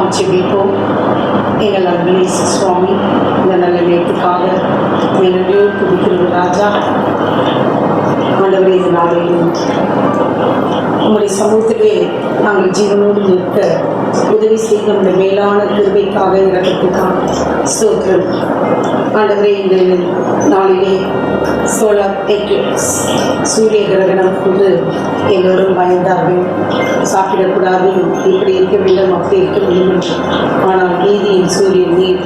நாம் செபிப்போம். எங்கள் அன்பனே சுவாமி, இந்த நல்ல நேரத்துக்காக மேலே துதிக்கிறது ராஜா. ஆண்டவரே, இந்த நாளிலும் உங்களுடைய சமூகத்திலே நாங்கள் ஜீவனோடு நிற்க உதவி செய்த இந்த மேலான கிருபைக்காக இறக்கத்துக்காக ஸ்தோத்திரம். ஆண்டவரே, இந்த நாளிலே சோலார் எக்லிப்ஸ் சூரிய கிரகணம் கொண்டு எல்லோரும் பயந்தார்கள். சாப்பிடக்கூடாது, இப்படி இருக்க வேண்டும், அப்படி இருக்க வேண்டும். ஆனால் நீதியின் சூரியன் நீர்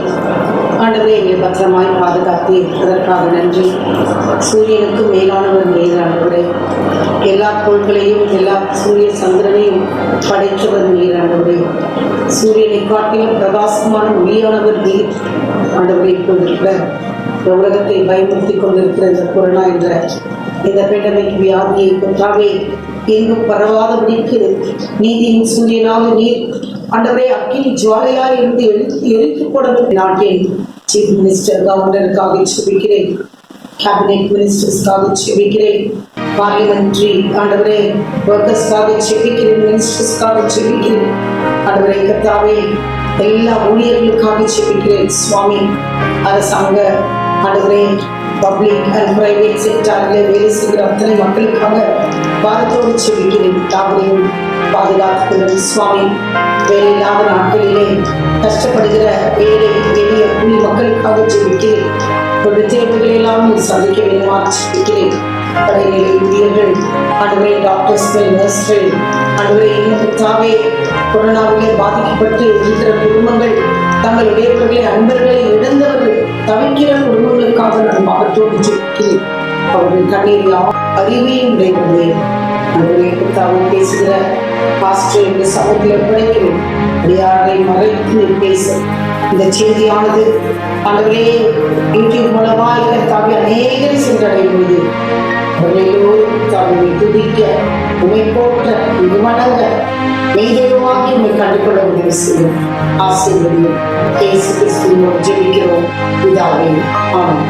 ஆண்டவரே எங்களை பத்திரமாய் பாதுகாத்து அதற்காக நன்றி. சூரியனுக்கு மேலானவர் நீர் ஆண்டவரே. எல்லா பொருட்களையும் எல்லா சூரிய சந்திரனையும் படைத்தவர் நீர் ஆண்டவரே. சூரியனை காட்டிலும் பிரகாசமான ஒளியானவர் நீர் ஆண்டவரை. கொண்டிருக்கிற இந்த உலகத்தை பயமுறுத்தி கொண்டிருக்கிற இந்த கொரோனா என்ற இந்த பேண்டமிக் வியாதியை கொன்றாவே எங்கும் பரவாதபடிக்கு நீதியின் சூரியனாக நீர் ஆண்டவரே அக்கினி ஜுவாலையாய் இருந்து எரித்து போட நாட்டின் சீஃப் மினிஸ்டர் கவர்னருக்காக செபிக்கிறேன். கேபினெட் மினிஸ்டர்ஸ்க்காக செபிக்கிறேன். பார்லிமெண்ட்ரி ஆண்டவரே ஒர்க்கர்ஸ்க்காக செபிக்கிறேன். மினிஸ்டர்ஸ்க்காக செபிக்கிறேன். ஆண்டவரே கர்த்தாவே எல்லா ஊழியர்களுக்காக செபிக்கிறேன் சுவாமி. அரசாங்க ஆண்டவரே பப்ளிக் அண்ட் பிரைவேட் செக்டாரில் வேலை செய்கிற அத்தனை மக்களுக்காக பாரத்தோடு செபிக்கிறேன். தாவரையும் பாதுகாத்துக்கிறேன் சுவாமி. வேலையில்லாத நாட்களிலே கஷ்டப்படுகிற ஏழை எளிய கூலி மக்களுக்காக செபிக்கிறேன். ஒரு தேர்வுகளை எல்லாம் சந்திக்க வேண்டுமாறு செபிக்கிறேன். கடைநிலை ஊழியர்கள் ஆண்டவரே, டாக்டர்ஸ்கள், நர்ஸ்கள் ஆண்டவரே, இன்னும் கொரோனாவிலே பாதிக்கப்பட்டு இருக்கிற குடும்பங்கள், தங்கள் உடையவர்களை அன்பர்களை இழந்தவர்கள் தவிக்கிற குடும்பங்களுக்காக நான் மகத்தோடு செபிக்கிறேன். அவர்கள் கண்ணீர் அறிவையும் உடையவர்களே ஆண்டவரே கர்த்தாவே பேசுகிற பாஸ்டர் இந்த சமூகத்தில் படைக்கிறோம். அடியாரை மறைத்து பேச இந்த செய்தியானது ஆண்டவரே யூடியூப் மூலமாக கர்த்தாவே அநேகரை சென்றடைய முடியுது. அவர்களோடு தாவை துதிக்க உண்மை போற்ற இது வணங்க மெய்தெய்வமாக்கி உண்மை கண்டுகொள்ள உதவி செய்யும். ஆசீர்வதியும் இயேசு கிறிஸ்துவோடு ஜெபிக்கிறோம் பிதாவே, ஆமென்.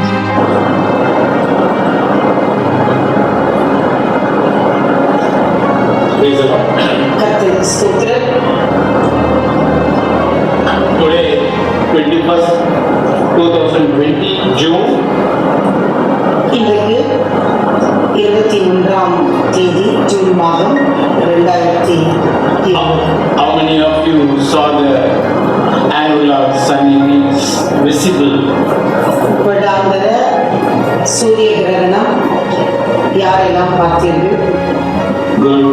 கர்த்தருக்கு ஸ்தோத்திரம். Today, 21st, 2020, June. இன்றைக்கு 21ஆம் தேதி ஜூன் மாதம் 2020. How many of you saw the annular sun eclipse visible? வருடாந்திர சூரிய கிரகணம் யாரெல்லாம் பார்த்தீர்கள்? Good.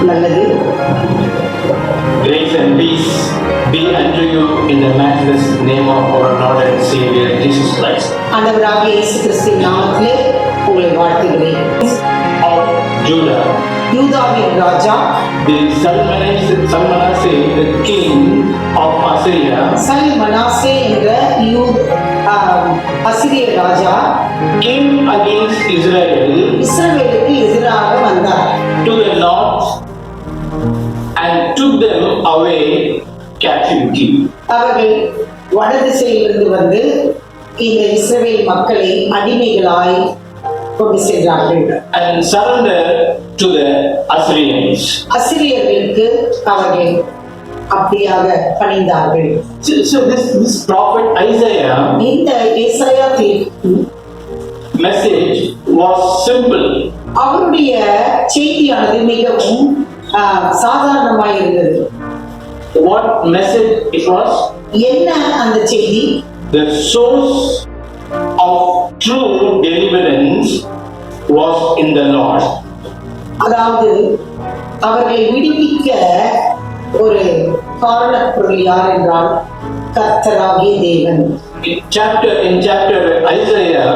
நல்லது. Grace and peace be unto you in the matchless name of our Lord and Savior Jesus Christ. ஆண்டவராகிய இயேசு கிறிஸ்துவின் நாமத்திலே உங்களை வாழ்த்துகிறேன். Of Judah, யூதாவின் ராஜா the Salmanasseh, the king of Assyria, சல்மனாசே என்ற அசிரிய ராஜா came against Israel இஸ்ரவேலுக்கு எதிராக வந்தார். to the north and took them away captivity. அவர்கள் வடதிசையிலிருந்து வந்து இந்த இஸ்ரவேல் மக்களை அடிமைகளாய் கொண்டு சென்றார்கள் And surrendered to the Assyrians. அசிரியர்களுக்கு அவர்கள் அப்படியாக பணிந்தார்கள். So this prophet Isaiah இந்த ஏசாயா message was simple. அவருடைய செய்தியானது மிகவும் சாதாரணமாய் இருந்தது. What message it was? என்ன அந்த செய்தி? The source of true deliverance was in the Lord. அதாவது அவர்களை விடுவிக்க ஒரு காரணப்பொருள் யார் என்றால் கர்த்தராகிய தேவன். In chapter Isaiah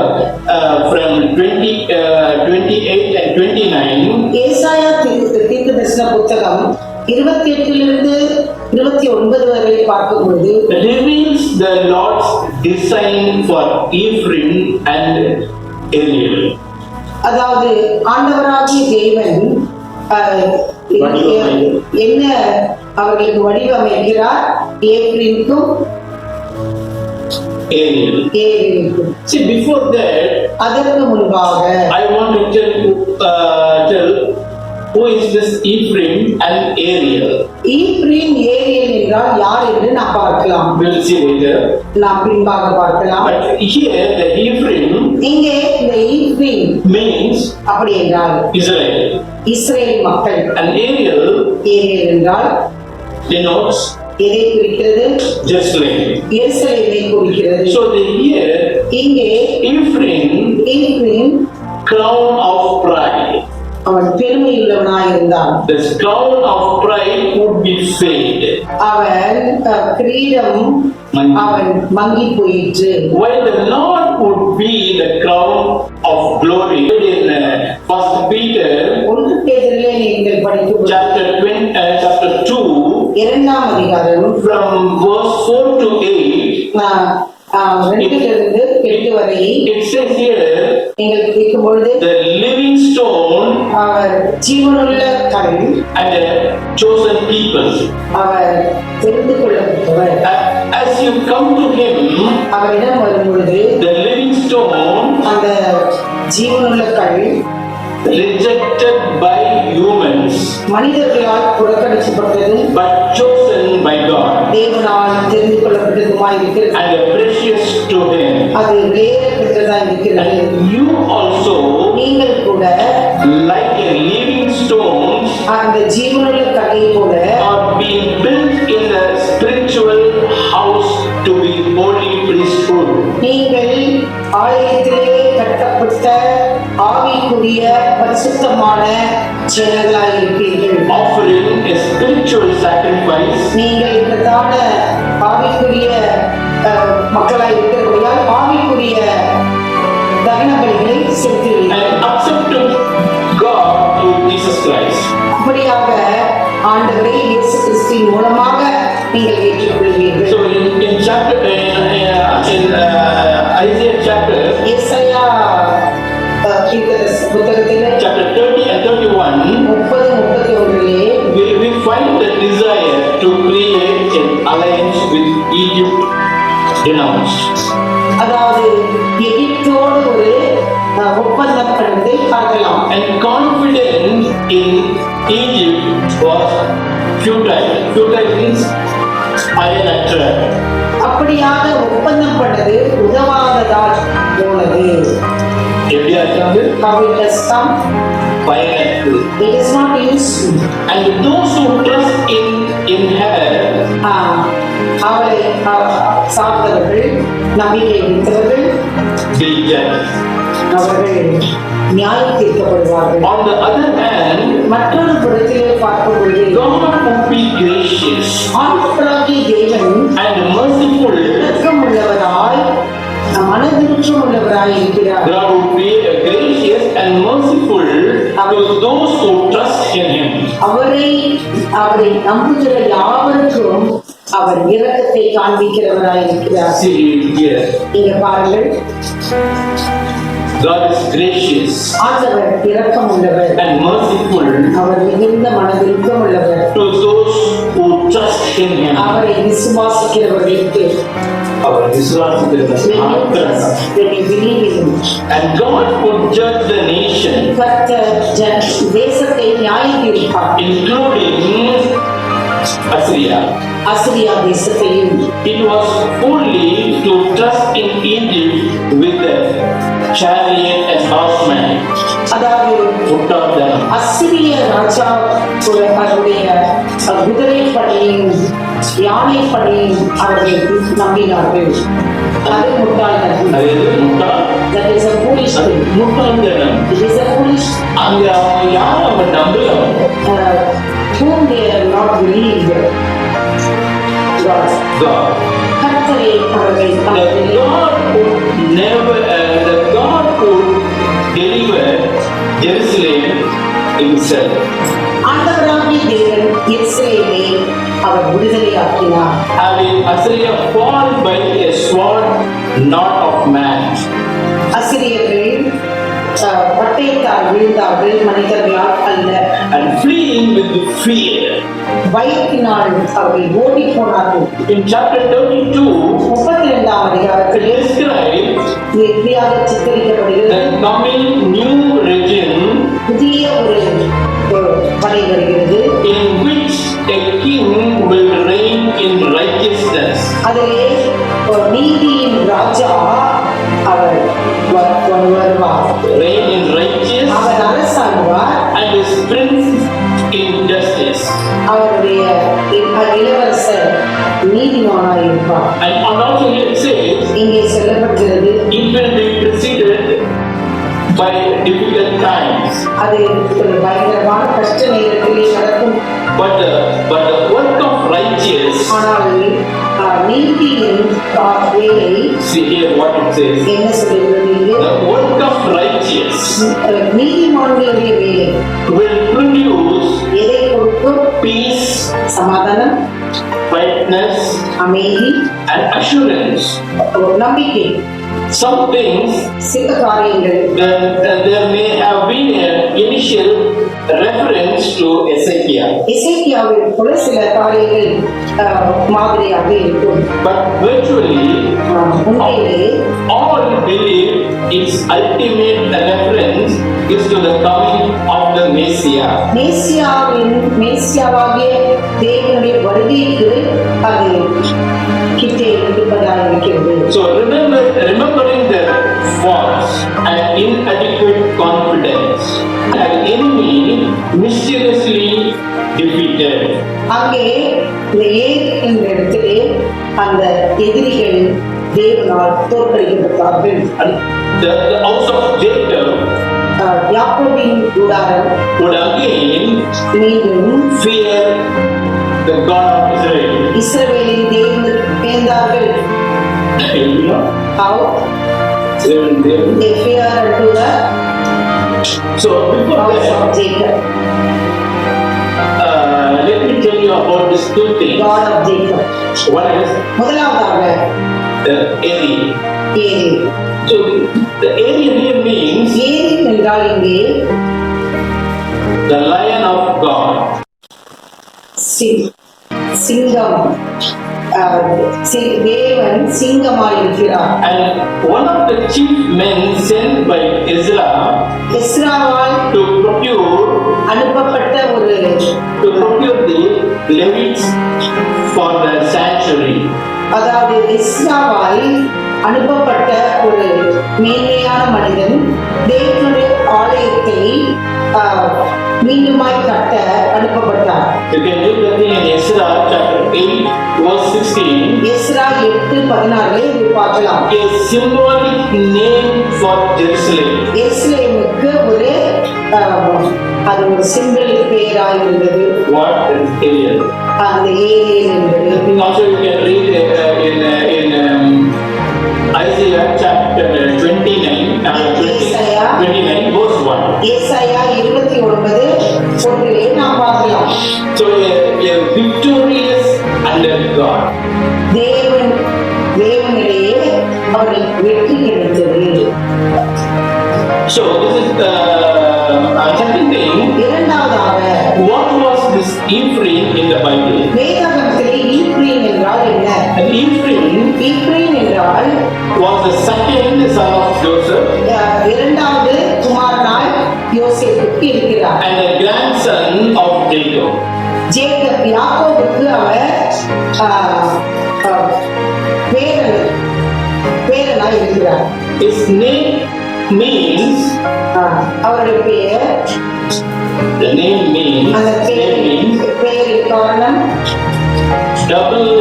from 28 and 29, ஏசாயா தீர்க்கதரிசன புத்தகம் 28 29 வரை பார்க்கும்போது reveals the Lord's design for Ephraim and Eliel. அதாவது ஆண்டவராகிய தேவன் என்ன அவர்களுக்கு வடிவமைக்கிறார்? ஏப்ரலுக்கும் ஏலிக்கும். See, before that, அதற்கு முன்பாக I want to tell Who is this Ephraim and Ariel? Ephraim Ariel என்றால் யார் என்று நாம் பார்க்கலாம். We will see later. நாம் பின்பாக பார்க்கலாம். But here the Ephraim இங்கே இந்த ஈப்ரீம் means அப்படி என்றால் Israel. இஸ்ரேல் மக்கள். And Ariel ஏரியல் என்றால் denotes எதை குறிக்கிறது? Jerusalem. எருசலேமை குறிக்கிறது. So here இங்கே Ephraim, ஈப்ரீம் crown of pride. அவன் பெருமையுள்ளவனாய் இருந்தான். This crown of pride would be faded. அவன் கிரீடம் அவன் மங்கி போயிற்று. While the Lord would be the crown of glory. In 1 Peter ஒன்று பேதுருவிலே நீங்கள் படிக்கும் chapter 2, இரண்டாம் அதிகாரம் from verse 4 to 8, 2 8 வரை it says here, நீங்கள் கேட்கும் பொழுது the living stone அவர் ஜீவனுள்ள கல், and a chosen people. அவர் தெரிந்து கொள்ளப்பட்டவர். As you come to him, அவரிடம் வரும் பொழுது the living stone, அந்த ஜீவனுள்ள கல் rejected by humans, மனிதர்களால் புறக்கணிக்கப்பட்டது, but chosen by God, தேவனால் தெரிந்து கொள்ளப்பட்டதுமாய் இருக்கிறது. and precious to him. அது விலையேறப்பட்டதாய் இருக்கிறது. You also, நீங்கள் கூட like a living stone, அந்த ஜீவனுள்ள கல்லை போல are being built in the spiritual house to be holy priesthood. நீங்கள் ஆலயத்திலே கட்டப்பட்ட ஆவிக்குரிய பரிசுத்தமான ஜனங்களாய் இருப்பீர்கள். Offering a spiritual sacrifice நீங்கள் பிரதான ஆவிக்குரிய மக்களாய் இருக்கிறபடியால் ஆவிக்குரிய தகன பலிகளை செலுத்துவீர்கள். and accepted God through Jesus Christ. அப்படியாக ஆண்டவரை இயேசு கிறிஸ்துவின் மூலமாக நீங்கள் ஏற்றுக்கொள்வீர்கள். So in chapter Isaiah chapter ஏசாயா புத்தகத்திலே chapter 30 and 31, 30-31 we find the desire to create an alliance with Egypt denounced. அதாவது எகிப்தோடு ஒரு ஒப்பந்தம் பண்ணுவதை பார்க்கலாம். And confidence in Egypt was futile. Futile means idolatry. அப்படியாக ஒப்பந்தம் பண்ணது உதவாததால் போனது. எப்படியா இருக்காது? How it has come, Idolatry. it is not useful. And those who trust in her, அவரை சார்ந்தவர்கள், நம்பிக்கை வைத்தவர்கள், be judged. அவர்கள் நியாயம் தீர்க்கப்படுவார்கள். On the other hand, மற்றொரு புறத்திலே பார்க்கும் பொழுது God would be gracious ஆண்டவராகிய தேவன் and merciful. இரக்கம் உள்ளவராய் மனதிருச்சம் உள்ளவராய் இருக்கிறார். God would be gracious and merciful to those who trust in Him. அவரை நம்புகிற யாவருக்கும் அவர் இரக்கத்தை காண்பிக்கிறவராய் இருக்கிறார். See here, இங்க பாருங்கள், God is gracious ஆண்டவர் இரக்கம் உள்ளவர், and merciful அவர் மிகுந்த மனதிருக்கம் உள்ளவர். to those who trust in Him. அவரை விசுவாசிக்கிறவர்களுக்கு Our when you believe in him. and God would judge the nation, கர்த்தர் தேசத்தை நியாயம் தீர்ப்பார், including Assyria. அசிரியா தேசத்தையும். It was only to trust in Egypt with the chariot and horsemen. அதாவது முட்டாள்தனம். அசிரிய ராஜா அவருடைய குதிரை படையும் யானை படையும் அவர்கள் நம்பினார்கள். அது முட்டாள்தனம். அது எது முட்டாள்? That is a foolish அது thing. முட்டாள்தனம். It is a foolish அங்க அவங்க யாரும் அவன் நம்பலாம். whom they have not believed. God. God. கர்த்தரை அவர்கள் The நம்பவில்லை. God would never, the God would deliver Jerusalem himself. ஆண்டவராகிய தேவன் எருசலேமை அவர் விடுதலையாக்கினார். Having Assyria fall by a sword, not of man. அசிரியர்கள் பட்டயத்தால் விழுந்தார்கள், மனிதர்களால் அல்ல. And fleeing with fear. பயத்தினால் அவர்கள் ஓடி போனார்கள். In chapter 32, 32ஆம் அதிகாரத்தில் describes எப்படியாக சித்தரிக்கப்படுகிறது? the coming new regime புதிய ஒரு படை வருகிறது. in which a king will reign in righteousness. அதிலே ஒரு நீதியின் ராஜா அவர் வருவார். Reign in righteousness our அரசாழ்வார். and his prince in justice. அவருடைய இளவரசர் நீதிமானாய் இருப்பார். And also here it says, இங்கே சொல்லப்பட்டிருக்கிறது, it will be preceded by difficult times. அது ஒரு பயங்கரமான கஷ்ட நேரத்திலே நடக்கும். But the work of righteous, ஆனால் நீதியின் வேலை see here what it says, என்ன சொல்லுகிறது இங்கே? the work of righteous நீதிமான்களுடைய வேலை will produce எதை கொடுக்கும்? peace, சமாதானம், quietness, அமைதி, and assurance. ஒரு நம்பிக்கை. Some things சில காரியங்கள் there may have been an initial reference to Ezekiel, எசேக்கியாவில் கூட சில காரியங்கள் மாதிரியாக இருக்கும். but virtually உண்மையிலே all believe its ultimate reference is to the coming of the Messiah. மேசியாவாகிய தேவனுடைய வருகைக்கு அது கிட்டே இருப்பதாக இருக்கிறது. So remembering their false and inadequate confidence, an enemy mysteriously defeated. அங்கே இந்த என்ற இடத்திலே அந்த எதிரிகள் தேவனால் தோற்கடிக்கப்பட்டார்கள். The house of Jacob யாக்கோபின் கூடாரம் would again மீண்டும் fear the God of Israel. இஸ்ரவேலின் தேவனுக்கு பயந்தார்கள். You know? How? They- They fear unto the So before house that, of Jacob, let me tell you about these two things. God of Jacob. One is முதலாவதாக the area. ஏரி. So the area here means ஏரி என்றால் இங்கே the lion of God. சிங்கம். தேவன் சிங்கமாயிருக்கிறார். And one of the chief men sent by Ezra எஸ்ராவால் to procure அனுப்பப்பட்ட the Levites for the sanctuary. அதாவது எஸ்ராவால் அனுப்பப்பட்ட ஒரு மேன்மையான மனிதன் தேவனுடைய ஆலயத்தை மீண்டுமாய் கட்ட அனுப்பப்பட்டார். You can read the thing in Ezra chapter 8 verse 16. Ezra 8:16 இதை பார்க்கலாம். A symbolic name for Jerusalem. எருசலேமுக்கு அது ஒரு சிம்பிள் பெயராய் இருந்தது. What is area? அந்த ஏரியல் என்பது. Also you can read in Isaiah chapter 29 verse 1. ஏசாயா 29:1 நாம் பார்க்கலாம். So a victorious under God. தேவனிடையே அவர்களுக்கு வெற்றி கிடைத்தது. So this is the second thing. இரண்டாவதாக What was this Ephraim in the Bible? வேதாகமத்திலே ஈப்ரேம் என்றால் என்ன? And Ephraim என்றால் was the second son of Joseph இரண்டாவது குமாரனாய் யோசேப்புக்கு இருக்கிறார். and the grandson of Jacob. Jacob யாக்கோபுக்கு அவர் பேரனாய் இருக்கிறார். His name means அவருடைய பெயர் the name means அந்த பெயரின் காரணம் doubly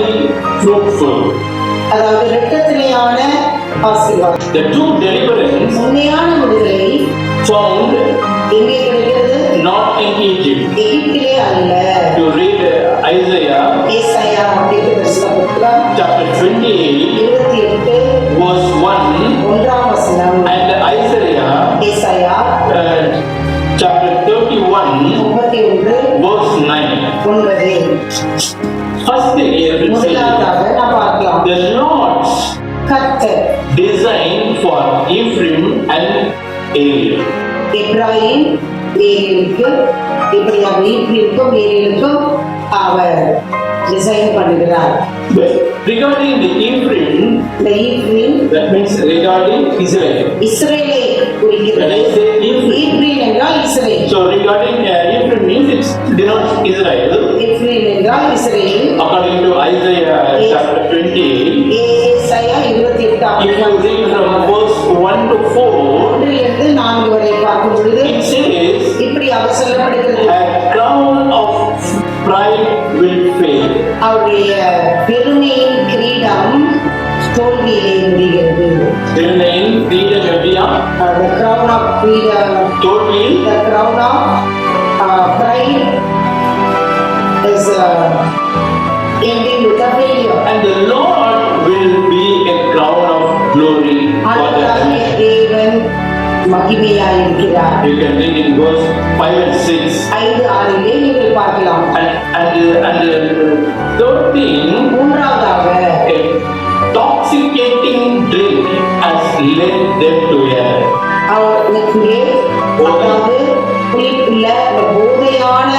fruitful. அதாவது இரட்டத்திலேயான ஆசீர்வாதம். The true deliverance உண்மையான விடுதலை found எங்கே கிடைக்கிறது? not in Egypt. எகிப்திலே அல்ல. You read Isaiah ஏசாயா chapter 28 verse 1 and Isaiah chapter 31 verse 9. First thing here it says, the Lord's design for Ephraim and Ariel. Ephraim இப்படியாக ஈப்ரேமுக்கும் ஏரியலுக்கும் அவர் டிசைன் பண்ணுகிறார். regarding the Ephraim, இந்த ஈப்ரீம் that means regarding Israel. இஸ்ரேலை When குறிக்கிறது. I say Ephraim, ஈப்ரீம் என்றால் Israel. so regarding Ephraim means it denotes Israel. ஈப்ரீம் என்றால் Israel. According to Isaiah chapter 28, ஏசாயா 28 if you read from verse 1 to 4, 1 4 வரை பார்க்கும் பொழுது it says, இப்படி அவர் சொல்லப்படுகிறது. a crown of pride will fail. அவருடைய பெருமையின் கிரீடம் தோல்வியிலே முடிகிறது. திருநையின் கிரீடம் எப்படியா? The crown of freedom, தோல்வியில் the crown of pride is ending with a failure. and the Lord will be a crown of glory for ஆண்டவராகிய them. தேவன் மகிமையாயிருக்கிறார். You can read in verse 5 and 6. 5 6 நீங்கள் பார்க்கலாம். And the third thing, மூன்றாவதாக a intoxicating drink has led them to hell. அவர் இங்கே அதாவது குளிப்புள்ள ஒரு போதையான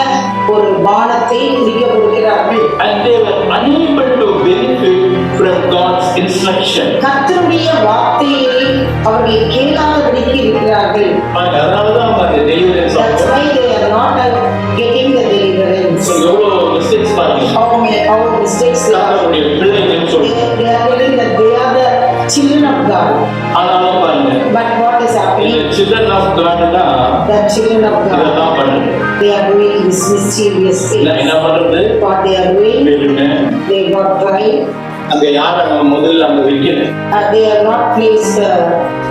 ஒரு பானத்தை குடிக்க கொடுக்கிறார்கள். And they were unable to benefit from God's instruction. கர்த்தருடைய வார்த்தையை அவர்கள் கேளாதபடிக்கு இருக்கிறார்கள். அதனாலதான் அவங்க deliverance That's ஆகும். why they are not getting the deliverance. So எவ்வளவு mistakes பாருங்க. How mistakes they are. அவருடைய பிள்ளைங்கன்னு சொல்லுங்க. They are telling that they are the children of God. ஆனாலும் பாருங்க, But what is இந்த happening? children of God-னா The children of God, இதெல்லாம் பண்ணுது. they are doing this mischievous இல்ல, things. என்ன பண்றது? What they are doing, பெருமை. they got pride. அங்க யார் அங்க முதல்ல அங்க வைக்கல. They are not placed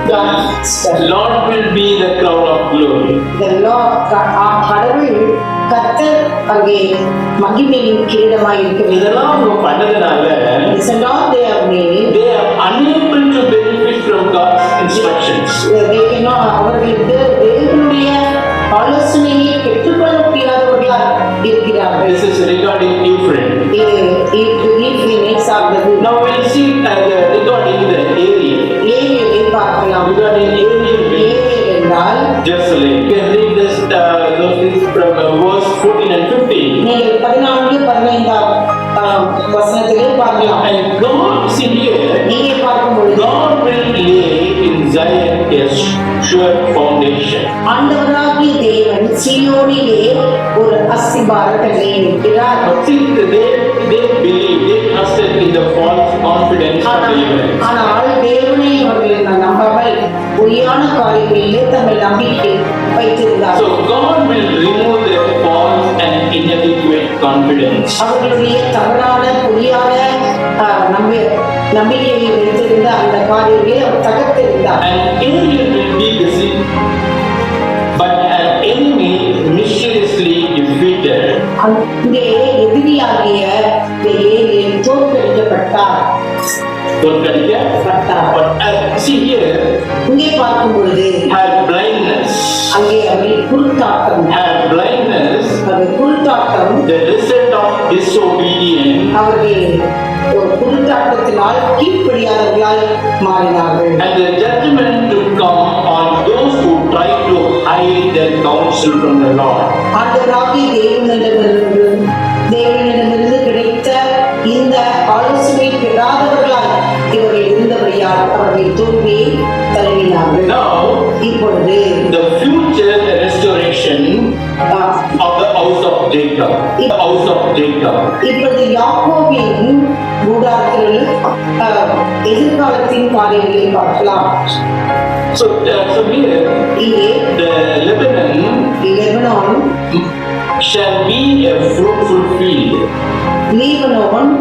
God's Lord will be the crown of glory. The Lord, கடவுள் கர்த்தர் அங்கே மகிமையின் கிரீடமாய் இருக்கிறது. இதெல்லாம் அவங்க பண்ணதுனால This and all they have made. they are unable to benefit from God's instructions. They cannot, அவர்களுக்கு தேவனுடைய ஆலோசனையை பெற்றுக்கொள்ள முடியாதவர்களாக இருக்கிறார்கள். This is regarding Ephraim. ஈப்ரீமை சார்ந்தது. Now we'll see regarding the area. ஏலியை பார்க்கலாம். Regarding Ariel, ஏலியல் என்றால் Jezreel. You can read this those things from verse 14 and 15. நீங்கள் 14 15 வசனத்திலே பார்க்கலாம். And God, see here, நீங்க பார்க்கும் பொழுது God will lay in Zion a sure foundation. ஆண்டவராகிய தேவன் சீயோனிலே ஒரு அஸ்திபார கல்லை வைக்கிறார். But see, they believe, they trusted in the false confidence of believers. ஆனால் தேவனை அவர்கள் நம்பாமல் பொய்யான காரியங்களிலே தங்கள் நம்பிக்கை வைத்திருந்தார். So God will remove their false and inadequate confidence. அவர்களுடைய தவறான பொய்யான நம்பிக்கையை வைத்திருந்த அந்த காரியங்களை அவர் தகர்த்திருந்தார். And Ariel will be deceived, but an enemy mysteriously defeated. அங்கே எதிரியாகிய ஏலியன் தோற்கடிக்கப்பட்டார். தோற்கடிக்கப்பட்டார். But see here, இங்கே பார்க்கும் பொழுது had blindness. அங்கே அவர்கள் குருட்டாட்டம், Had blindness, அவர்கள் குருட்டாட்டம், the result of disobedience, அவர்கள் ஒரு குருட்டாட்டத்தினால் கீழ்ப்படியாதவர்களாய் மாறினார்கள். and the judgment to come on those who try to hide their counsel from the Lord. ஆண்டவராகிய தேவனிடமிருந்து கிடைத்த இந்த ஆலோசனை பெறாதவர்களாய் இவர்கள் இருந்தபடியால் அவர்கள் தோல்வியை தழுவினார்கள். Now, இப்பொழுது the future restoration of the house of Jacob. The house of Jacob. இப்பொழுது யாக்கோபின் கூடாரத்தில் எதிர்காலத்தின் காரியங்களை பார்க்கலாம். So here, இங்கே the Lebanon shall be a fruitful field. Lebanon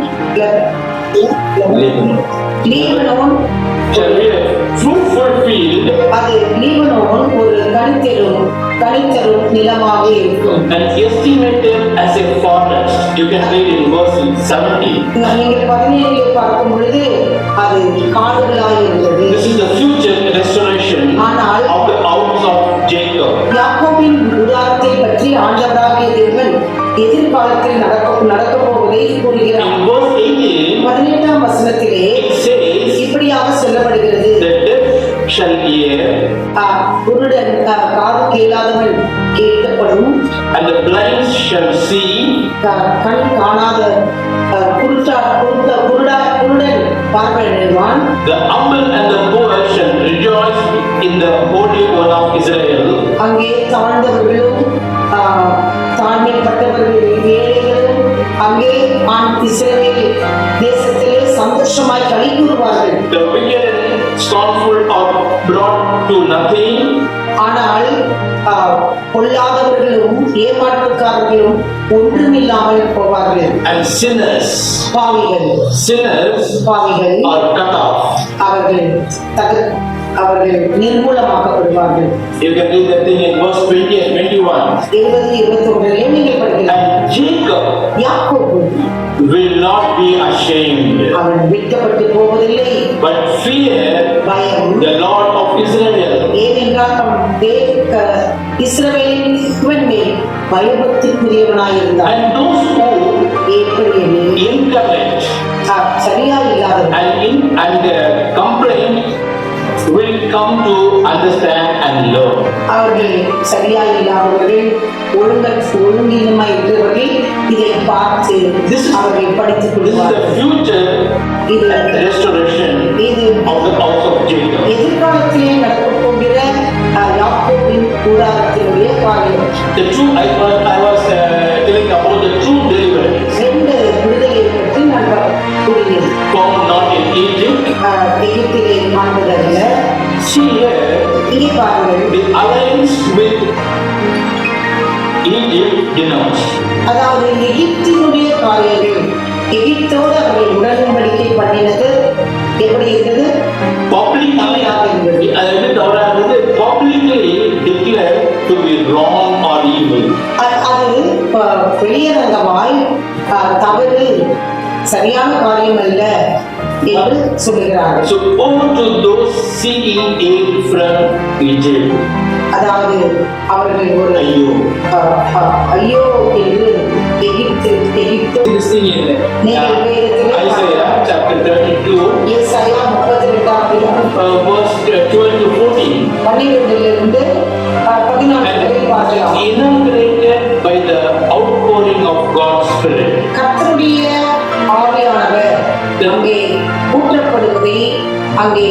Shall be a fruitful field அது லீபனோன் ஒரு கனித்தரும் நிலமாக இருக்கும். and estimated as a forest. You can read in verse 17. நீங்கள் 17 பார்க்கும் பொழுது அது காடுகளாய் இருந்தது. This is the future restoration ஆனால் of the house of Jacob. யாக்கோபின் கூடாரத்தை பற்றி ஆண்டவராகிய தேவன் எதிர்காலத்தில் நடக்க போவதை கூறுகிறார். In verse 18, 18 வசனத்திலே it says, இப்படியாக சொல்லப்படுகிறது, the deaf shall hear, குருடன் காது கேளாதவன் கேட்கப்படும், and the blind shall see, கண் காணாத குருடன் பார்வையிடுவான். The humble and the poor shall rejoice in the Holy One of Israel. அங்கே தாழ்ந்தவர்களும் தாழ்மைப்பட்டவர்களும் ஏழைகளும் அங்கே இஸ்ரவேல் தேசத்திலே சந்தோஷமாய் களி கூறுவார்கள். The wicked and scornful are brought to nothing. ஆனால் பொல்லாதவர்களும் ஏமாற்றுக்காரர்களும் ஒன்றுமில்லாமல் போவார்கள். And sinners பாவிகள் are cut off. அவர்கள் நிர்மூலமாக்கப்படுவார்கள். You can read that thing in verse 20 and 21. 20-21 நீங்கள் படிக்கலாம். And Jacob யாக்கோபு will not be ashamed, அவன் விட்டப்பட்டு போவதில்லை, but fear பயம், the Lord of Israel. ஏனென்றால் இஸ்ரவேலின் இவன் மேல் பயபக்திக்குரியவனாயிருந்தான். And those who incorrect சரியா இல்லாதவர்கள் and complain will come to understand and learn. அவர்கள் சரியா இல்லாதவர்கள் ஒழுங்கினமாய் இருக்கிறவர்கள் இதை பார்த்து அவர்கள் படித்துக் This is கொள்வார்கள். the future இது restoration of the house of Jacob. எதிர்காலத்திலே நடக்கப் போகிற யாக்கோபின் கூடாரத்தினுடைய காரியம். The true I was telling about the true deliverance. ரெண்டு விடுதலை பற்றி நான் கூறினேன். Found not in Egypt. எகிப்திலே காண்பதல்ல. See here, இங்கே பாருங்கள், the alliance with Egypt denounced. அதாவது எகிப்தினுடைய காரியங்கள் எகிப்தோடு அவர்கள் உடன்படிக்கை பண்ணினது எப்படி இருந்தது? Publicly declared to be wrong or evil. அது வெளியரங்கமாய் தவறு, சரியான காரியம் அல்ல என்று சொல்லுகிறார்கள். So woe to those seeking aid from Egypt. அதாவது அவர்கள் ஒரு ஐயோ என்று எகிப்து This thing in நீங்கள் வேதத்திலே Isaiah chapter 32 ஏசாயா 32 verse 12 to 14. 12 14 பார்க்கலாம். Inaugurated by the outpouring of God's Spirit. கர்த்தருடைய ஆவியானவர் அங்கே ஊற்றப்படுவதை அங்கே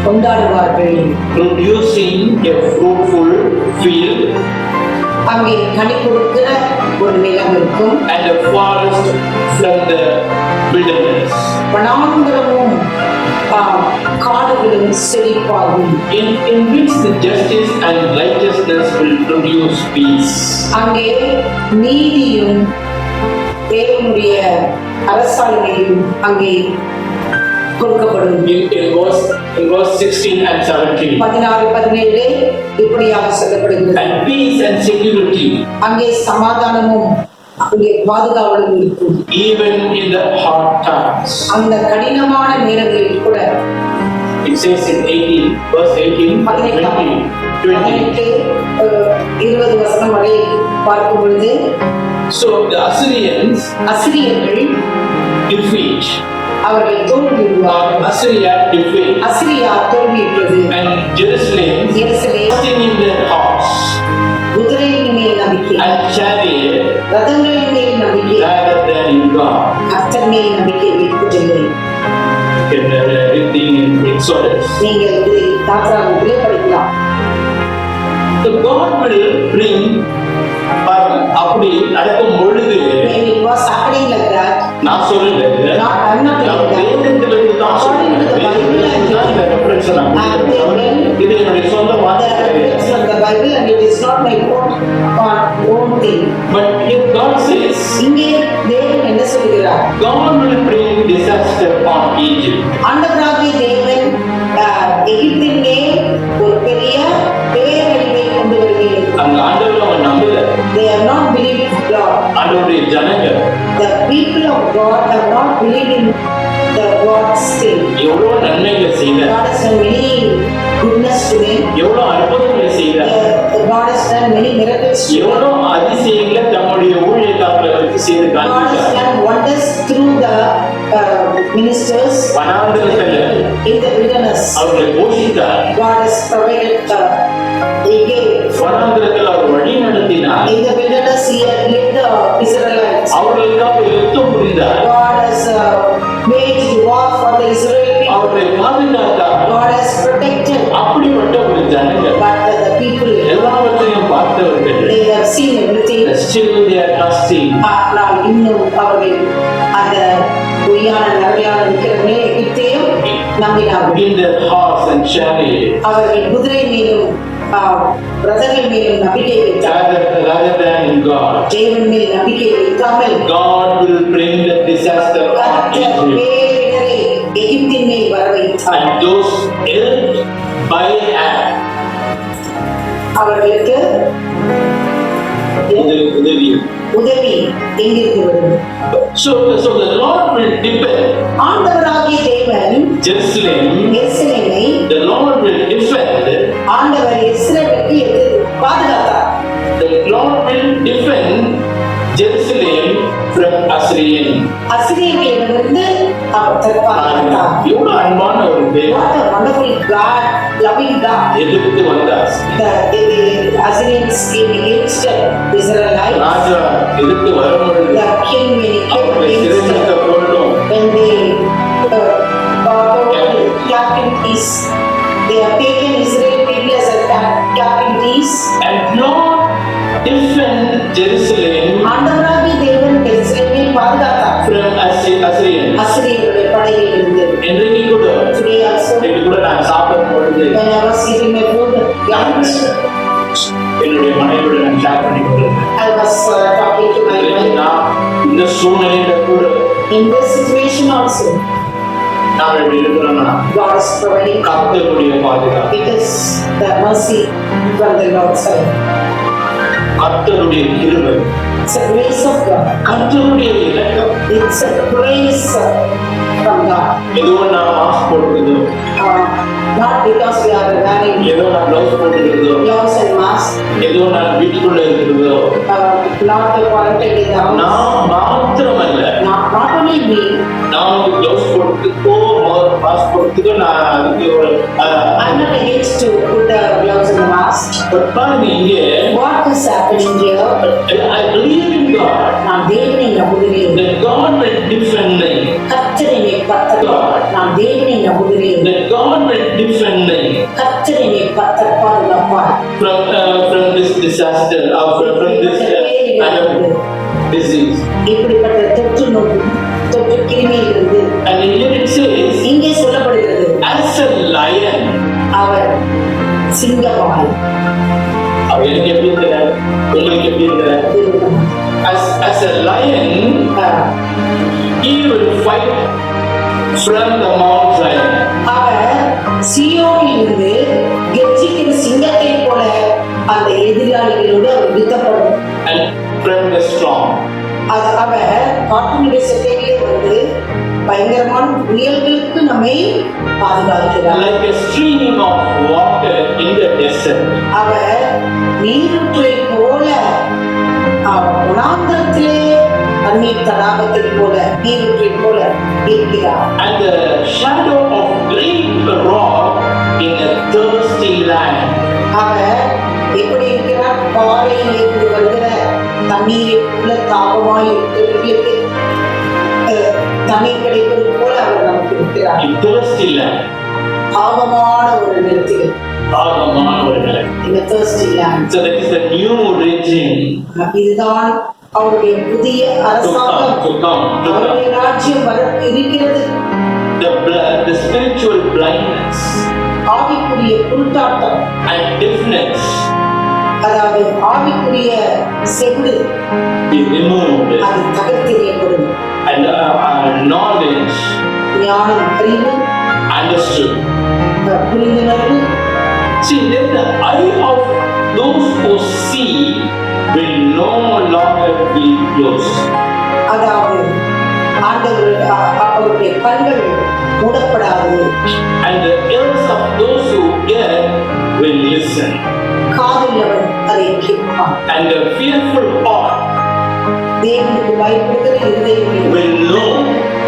கொண்டாடுவார்கள். Producing a fruitful field அங்கே கனி கொடுக்கிற ஒரு நிலம் இருக்கும். and a forest from the wilderness. வனாந்தரமும் காடுகளும் செழிப்பாகும். In which the justice and righteousness will produce peace. அங்கே நீதியும் தேவனுடைய அரசாணையும் அங்கே கொடுக்கப்படும். In verse 16 and 17. 16-17 இப்படியாக சொல்லப்படுகிறது. And peace and security. அங்கே சமாதானமும் அங்கே பாதுகாவலும் இருக்கும். Even in the hard times. அந்த கடினமான நேரங்களில் கூட It says in 18, verse 18, 20, 20. 20 வசனம் வரை பார்க்கும் பொழுது, So the அசிரியர்கள் defeat. அவர்கள் தோல்வியுள்ளார்கள். Assyria defeat. அசிரியா தோல்வியுற்றது. And Jerusalem trusting in their horse குதிரையின் மேல் நம்பிக்கை, and chariot ரதங்களின் மேல் நம்பிக்கை, rather than in God. கர்த்தர் மேல் நம்பிக்கை வைப்பதில்லை. You can read everything in Exodus. நீங்கள் இதை தாத்ராவிலே படிக்கலாம். So God will bring அப்படி நடக்கும் பொழுது When it was happening like that, நான் சொல்லுங்க I'm not telling that. வேதத்திலிருந்து தான் According to the Bible, இது என்னுடைய சொந்த the வார்த்தை. reference from the Bible and it is not my own thing. But if God says இங்கே தேவன் என்ன சொல்கிறார்? God will bring disaster on Egypt. ஆண்டவராகிய தேவன் எகிப்தின் மேல் ஒரு பெரிய பேரழிவை கொண்டு வருகிறார். அங்க ஆண்டவர் அவன் நம்பல. They have not believed in God. ஆண்டவருடைய ஜனங்கள் The people of God have not believed in the God's thing. எவ்வளவு நன்மைகளை செய்தார். God has done many goodness to them. எவ்வளவு அற்புதங்களை செய்தார். God has done many miracles to them. எவ்வளவு அதிசயங்களை தம்முடைய ஊழியக்காரர்களை வச்சு செய்து God has காண்பித்தார். done wonders through the ministers வனாந்தரத்துல in the wilderness. அவர்களை போஷித்தார். God has provided. He gave. வனாந்திரத்தில் அவர் வழி நடத்தினார். In the wilderness, He had led the Israelites. அவர்களுக்காக யுத்தம் புரிந்தார். God has made the war for the Israel people. அவர்களை பாதுகாத்தார். God has protected. அப்படிப்பட்ட ஒரு ஜனங்கள் But the people, எல்லாவற்றையும் பார்த்தவர்கள் they have seen everything. still they are trusting. ஆனால் இன்னும் அவர்கள் அந்த பொய்யான நகையான விக்கிரமே எகிப்தையும் நம்பினார்கள். In their horse and chariot, அவர்கள் குதிரை மீதும் ரதங்கள் மீதும் நம்பிக்கை வைத்தார்கள். rather than in God. தேவன் மேல் நம்பிக்கை வைக்காமல் God will bring the disaster on கர்த்தர் Egypt. பேரிடரை எகிப்தின் மேல் வர வைத்தார். And those helped by hand. அவர்களுக்கு உதவி எங்கிருந்து வரும்? So the Lord will defend ஆண்டவராகிய தேவன் Jerusalem. எருசலேமை The Lord will defend. ஆண்டவர் எருசலேமுக்கு பாதுகாத்தார். The Lord will defend Jerusalem from Assyrian. அசிரியர்களிடமிருந்து அவர் தற்காத்தார். எவ்வளவு அன்பான ஒரு தேவன். What a wonderful God, loving God. எதிர்த்து வந்தார். The Assyrians came against Israelites. ராஜா எதிர்த்து வரும்பொழுது The king when he came அவர்களை against சிறைபிடித்த பொழுதும் when they captivities, they have taken Israel people as a captivities. and Lord defend Jerusalem ஆண்டவராகிய தேவன் எருசலேமை பாதுகாத்தார் from Assyrian. அசிரியர்களுடைய படையிலிருந்து. இன்றைக்கு கூட Today also, இன்னைக்கு கூட நான் சாப்பிடும் பொழுது when I was eating my food, என்னுடைய மனைவியோட நான் ஷேர் பண்ணி கொண்டிருந்தேன். I was talking to my wife. நான் இந்த சூழ்நிலையில கூட In this situation also, நாம் எப்படி இருக்கிறோம்னா God is providing. கர்த்தருடைய பாதுகாப்பு, It is the mercy from the Lord's side. கர்த்தருடைய கிருபை, It's a grace of God. கர்த்தருடைய இரக்கம். It's a grace from God. ஏதோ நான் மாஸ்க் போட்டுக்கிறதோ, Not because we are wearing ஏதோ நான் பிளவுஸ் போட்டுக்கிறதோ, gloves and masks, ஏதோ நான் வீட்டுக்குள்ள இருக்கிறதோ, not quarantined in the house. நான் மாத்திரமல்ல, Not only me, நான் வந்து பிளவுஸ் போட்டுக்கோ மாஸ்க் போட்டுக்கோ நான் அதுக்கு ஒரு I'm not against to put the gloves and the mask. பாருங்க இங்கே What is happening here? I believe in God. நான் தேவனை நம்புகிறேன். That God will defend me. கர்த்தரை பத்தர் நான் தேவனை நம்புகிறேன். That God will defend me கர்த்தரை பத்தர் பாதுகாப்பார். from this disaster or from this kind of disease. இப்படிப்பட்ட தொற்று கிருமியிலிருந்து. And here it says, இங்கே சொல்லப்படுகிறது, as a lion. அவர் சிங்கமாய். அவர் எனக்கு எப்படி இருக்கிறார், உங்களுக்கு எப்படி இருக்கிறார்? As a lion, he will fight from the Mount Zion. அவர் சீயோனிலிருந்து கெர்ச்சிக்கிற சிங்கத்தை போல அந்த எதிராளிகளோடு அவர் யுத்தப்படும். And from the storm. அது அவர் காற்றினுடைய செட்டைகளே வந்து பயங்கரமான புயல்களுக்கு நம்மை பாதுகாக்கிறார். Like a stream of water in the desert. அவர் நீரூற்றை போல வனாந்தரத்திலே தண்ணீர் தடாகத்தை போல நீரூற்றை போல இருக்கிறார். And the shadow of great rock in a thirsty land. அவர் எப்படி இருக்கிறார்? பாறையில் இருந்து வருகிற தண்ணீருக்குள்ள தாகமாய் இருக்கிறவர்களுக்கு தண்ணீர் கிடைப்பது போல அவர் நமக்கு இருக்கிறார். In thirsty land. தாகமான ஒரு நிலத்தில். தாகமான ஒரு நிலை. இந்த thirsty land. So that is the new regime. இதுதான் அவருடைய புதிய அரசாங்கம். அவருடைய ராஜ்யம் வர இருக்கிறது. The spiritual blindness ஆவிக்குரிய குருட்டாட்டம் and deafness அதாவது ஆவிக்குரிய செவிடு be removed. அது தகர்த்தெறியப்படும். And knowledge ஞானம், அறிவு, understood. புரிந்துணர்வு. See, then the eye of those who see will no longer be closed. அதாவது அவருடைய கண்கள் மூடப்படாது. And the ears of those who hear will listen. காதுள்ளவன் அதை கேட்பான். And the fearful heart தேவனுக்கு பயப்படுகிற இருதயம் will know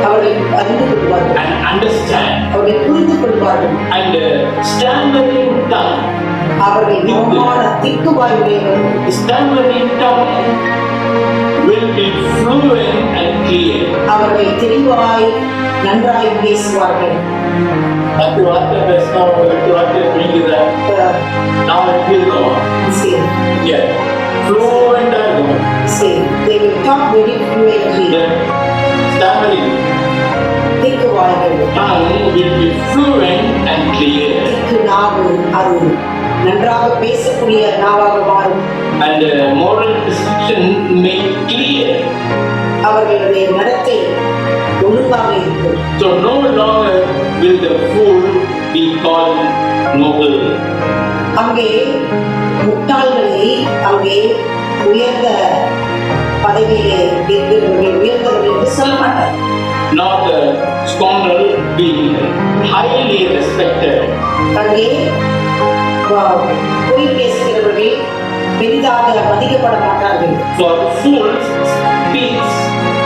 அவர்களை அறிந்து கொள்வார்கள். and understand அவர்களை புரிந்து கொள்வார்கள். பேசுவார்கள். and stammering tongue. அவர்கள் மௌனமான திக்குவாயுடையவர்கள். Stammering tongue will be fluent and clear. அவர்கள் தெளிவாய் நன்றாய் பேசுவார்கள். பத்து வார்த்தை பேசினா எட்டு வார்த்தை புரியுதா? நான் எப்படி இருக்கோம்? சரி, fluent-ஆ இருக்கும். சரி. They will talk very fluently. The stammering திக்குவாய்கள். tongue will be fluent and clear. திக்கு நாவு அது நன்றாக பேசக்கூடிய நாவாக மாறும். And moral decision made clear. அவர்களுடைய நடத்தை ஒழுங்காக இருக்கும். So no longer will the fool be called noble. அங்கே முட்டாள்களை அங்கே உயர்ந்த பதவியிலே இருக்கிறவர்கள் உயர்ந்தவர்கள் என்று சொல்ல மாட்டார். Nor the scoundrel being highly respected. அங்கே பொய் பேசுகிறவர்கள் பெரிதாக மதிக்கப்பட மாட்டார்கள். For the fool speaks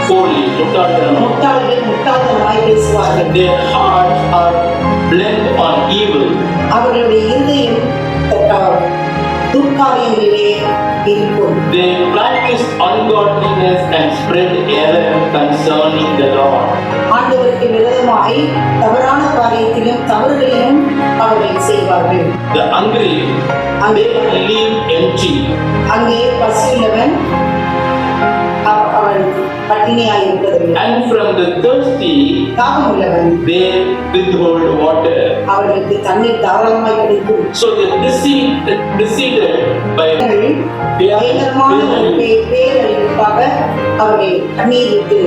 fully. முட்டாள்கள் முட்டாள்தனமாய் பேசுவார்கள். Their hearts are bent on evil. அவர்களுடைய இருதயம் துர்காரியங்களிலே இருக்கும். They practice ungodliness and spread error concerning the Lord. ஆண்டவருக்கு விரோதமாய் தவறான காரியத்திலும் தவறுகளிலும் அவர்கள் செய்வார்கள். The hungry they leave empty. அங்கே பசியுள்ளவன் அவன் பட்டினியாய் இருப்பதில்லை. And from the thirsty தாகம் உள்ளவன் they withhold water. அவர்களுக்கு தண்ணீர் தாராளமாய் கிடைக்கும். So they deceived by பயங்கரமான ஒரு பேரழிவுக்காக அவர்கள் கண்ணீர் விட்டு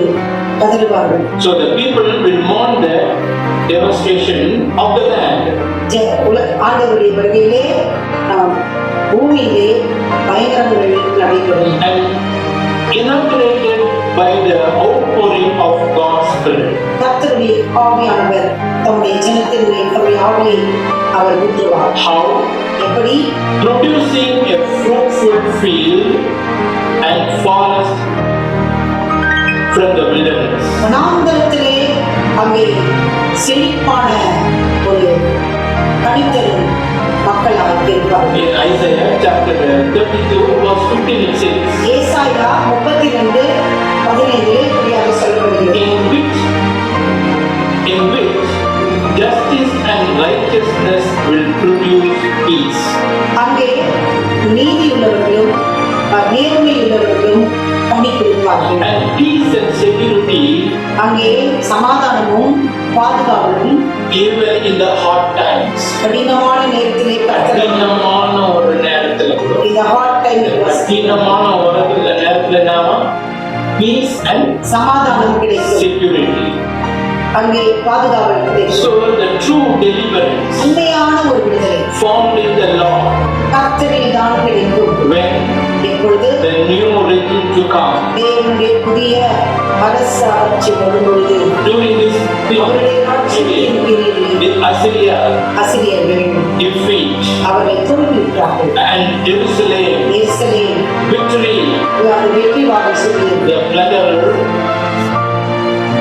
கதறுவார்கள். So the people will mourn the devastation of the land. ஆண்டவருடைய வருகையிலே பூமியிலே பயங்கரங்கள் நடைபெறும். And inaugurated by the outpouring of God's Spirit. கர்த்தருடைய ஆவியானவர் தம்முடைய ஜனத்தினுடைய தம்முடைய ஆவியை அவர் ஊற்றுவார். How? எப்படி? Producing a fruitful field and forest from the wilderness. வனாந்தரத்திலே அங்கே செழிப்பான ஒரு கனித்தரும் மக்களாக இருப்பார்கள். In Isaiah chapter 32 verse 15 it says, ஏசாயா 32:15 இப்படியாக சொல்லப்படுகிறது. in which justice and righteousness will produce peace. அங்கே நீதி உள்ளவர்களும் நேர்மை உள்ளவர்களும் கனி கொடுப்பார்கள். And peace and security அங்கே சமாதானமும் பாதுகாப்பும் even in the hard times. கடினமான நேரத்திலே கடினமான ஒரு நேரத்துல கூட இந்த ஹாட் டைம் கடினமான ஒரு நேரத்துல நாம peace and சமாதானம் கிடைக்கும். security. அங்கே பாதுகாப்பு கிடைக்கும். So the true deliverance உண்மையான ஒரு விடுதலை found in the Lord கர்த்தரில் தான் கிடைக்கும். when எப்பொழுது the new regime to come. தேவனுடைய புதிய அரசாட்சி வரும்பொழுது During this அவருடைய ஆட்சியின் period, கீழிலே with Assyria அசிரியர்கள் defeat அவரை தோல்வியுற்றார்கள். and Jerusalem எருசலேம் victory, அது வெற்றி வாகை சொல்லியது. the plunderer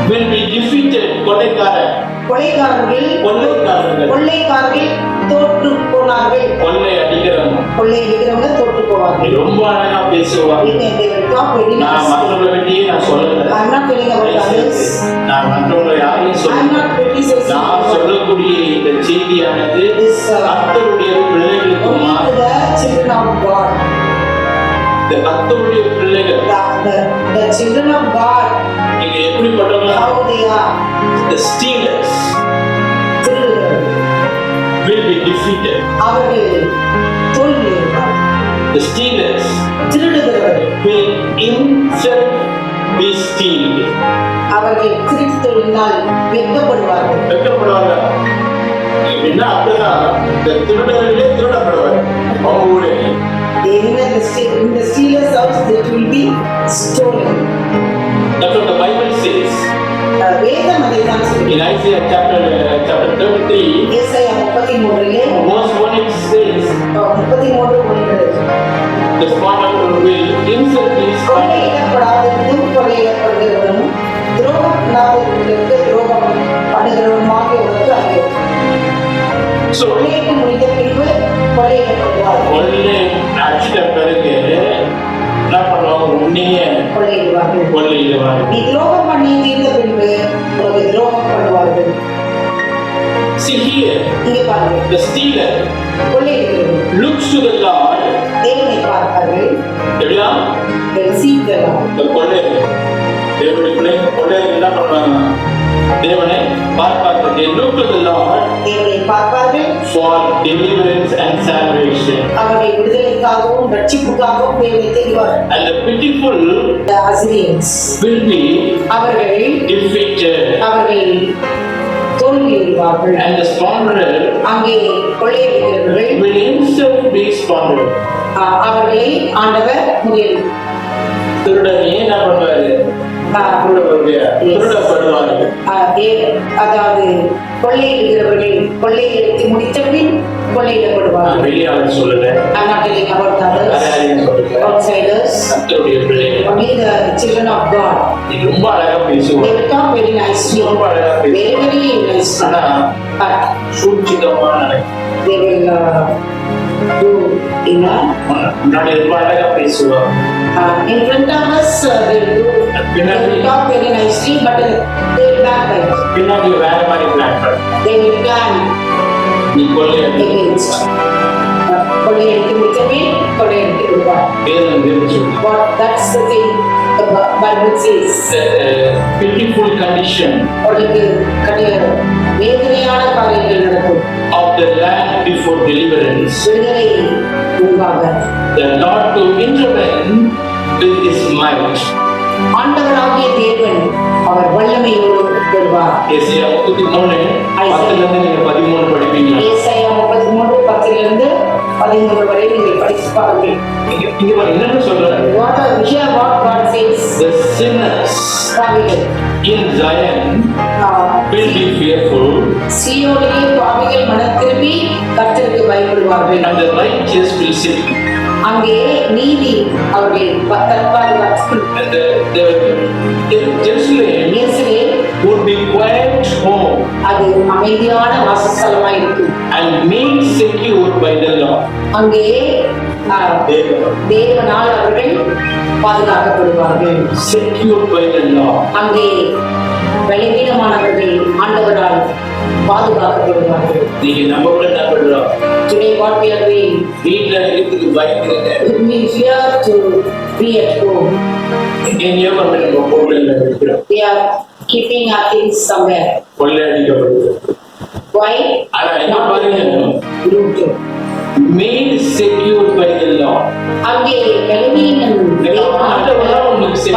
will be defeated. கொள்ளைக்காரர்கள் தோற்று போனார்கள். கொள்ளை அடிக்கிறவங்க கொள்ளை அடிக்கிறவங்க தோற்று போவார்கள். ரொம்ப அழகா பேசுவாங்க. நான் மற்றவங்களை பற்றியே நான் சொல்லல. நான் மற்றவங்களை யாரையும் சொல்லல. நான் சொல்லக்கூடிய இந்த செய்தியானது கர்த்தருடைய பிள்ளைகளுக்கு இந்த கர்த்தருடைய பிள்ளைகள் நீங்க எப்படிப்பட்டவங்க? The stealers will be defeated. The stealers will himself be stealed. அவர்கள் திருட்டு தொழிலால் வெட்கப்படுவார்கள். வெட்கப்படுவாங்க. என்ன அப்படிதான் இந்த திருடர்களே திருடப்படுவார். அவங்க ஊழியர். In the stealer's house, it will be stolen. That's what the Bible says. வேதம் அதைத்தான் சொல்லுகிறது. In Isaiah chapter 33, ஏசாயா 33 verse 1 it says, 33:1 the scoundrel will himself be scoundrel. கொள்ளையிடப்படாதவனும் கொள்ளையிடப்படுகிறவனும் துரோகம் பண்ணாதவர்களுக்கு துரோகம் பண்ணுகிறவனுமாக உனக்கு அறியும். So, கொள்ளையிட்டு முடித்த பின்பு கொள்ளையிடப்படுவார்கள். கொள்ளை அடிச்சிட்ட பிறகு என்ன பண்ணுவாங்க? உன்னையே கொள்ளையிடுவார்கள். கொள்ளையிடுவாங்க. நீ துரோகம் பண்ணி தீர்ந்த பின்பு உனக்கு துரோகம் பண்ணுவார்கள். See here, இங்கே பாருங்கள், the stealer கொள்ளையிடுகிறவர்கள் looks to the Lord. தேவனை பார்ப்பார்கள். எப்படியா? They seek the Lord. இந்த கொள்ளை தேவனுடைய பிள்ளைங்க கொள்ளை என்ன பண்ணுவாங்க? தேவனை பார்ப்பார்கள். They look to the Lord தேவனை பார்ப்பார்கள். for deliverance and salvation. அவருடைய விடுதலைக்காகவும் ரட்சிப்புக்காகவும் தேவனை தேடுவார்கள். And the pitiful The Assyrians will be அவர்கள் defeated. தோல்வியுறுவார்கள். And the scoundrel அங்கே கொள்ளையடிக்கிறவர்கள் will himself be scoundrel. அவர்களை ஆண்டவர் முறியடி திருடன் ஏன் என்ன பண்ணுவாரு? திருடப்படுவார்கள். அதாவது கொள்ளையிடுகிறவர்கள் கொள்ளையடித்து முடித்த பின் கொள்ளையிடப்படுவார்கள். வெளியாளர் சொல்லல, I'm not telling about others, யாரையும் சொல்லல. outsiders, கர்த்தருடைய பிள்ளைகள். only the children of God. நீ ரொம்ப அழகா They பேசுவாங்க, will talk very nicely, ரொம்ப அழகா பேசுவாங்க. very nicely, ஆனா but சூழ்ச்சிதமா நடக்கும். they will do in a முன்னாடி ரொம்ப அழகா பேசுவாங்க, in front of us. They will talk very nicely, but they will backbite. பின்னாடி வேற மாதிரி பிளான் பண்ண. They will plan நீ கொள்ளை against. கொள்ளையடித்து முடித்த பின் கொள்ளையடித்து விடுவார். வேதம் சொல்லி What that's the thing the Bible says. pitiful condition அவர்களுக்கு வேதனையான காரியங்கள் நடக்கும். of the land before deliverance. விடுதலை முன்பாக The Lord to intervene with his might. ஆண்டவராகிய தேவன் அவர் வல்லமையோடு வருவார். ஏசாயா 33 10ல இருந்து நீங்க 13 படிப்பீங்க. ஏசாயா 33:10 13 வரை நீங்கள் படித்து பாருங்கள். இங்க பாருங்க என்ன சொல்றாரு? Hear what God says. The sinners பாவிகள் in Zion will be fearful சீயோனிலே பாவிகள் மனம் திரும்பி கர்த்தருக்கு பயப்படுவார்கள். and the righteous will sing. அங்கே நீதி அவர்களை பாதுகாத்து And the Jerusalem Jerusalem would be quiet home அது அமைதியான வாசஸ்தலமாய் இருக்கும். and made secure by the Lord. அங்கே தேவனால் அவர்கள் பாதுகாக்கப்படுவார்கள். Secured by the Lord. அங்கே பலவீனமானவர்கள் ஆண்டவரால் பாதுகாக்கப்படுவார்கள். நீங்க நம்ம கூட என்ன பண்றோம்? Today what we are doing, வீட்டுல இருக்கிறதுக்கு பயந்துருங்க. we fear to be at home. எங்கேயோ வந்து நம்ம பொருள்ல இருக்கிறோம். We are keeping our things somewhere. கொள்ளையடிக்கப்படுது. Why? ஆனா என்ன பாருங்க, Looted. made secure by the Lord. அங்கே பலவீனம்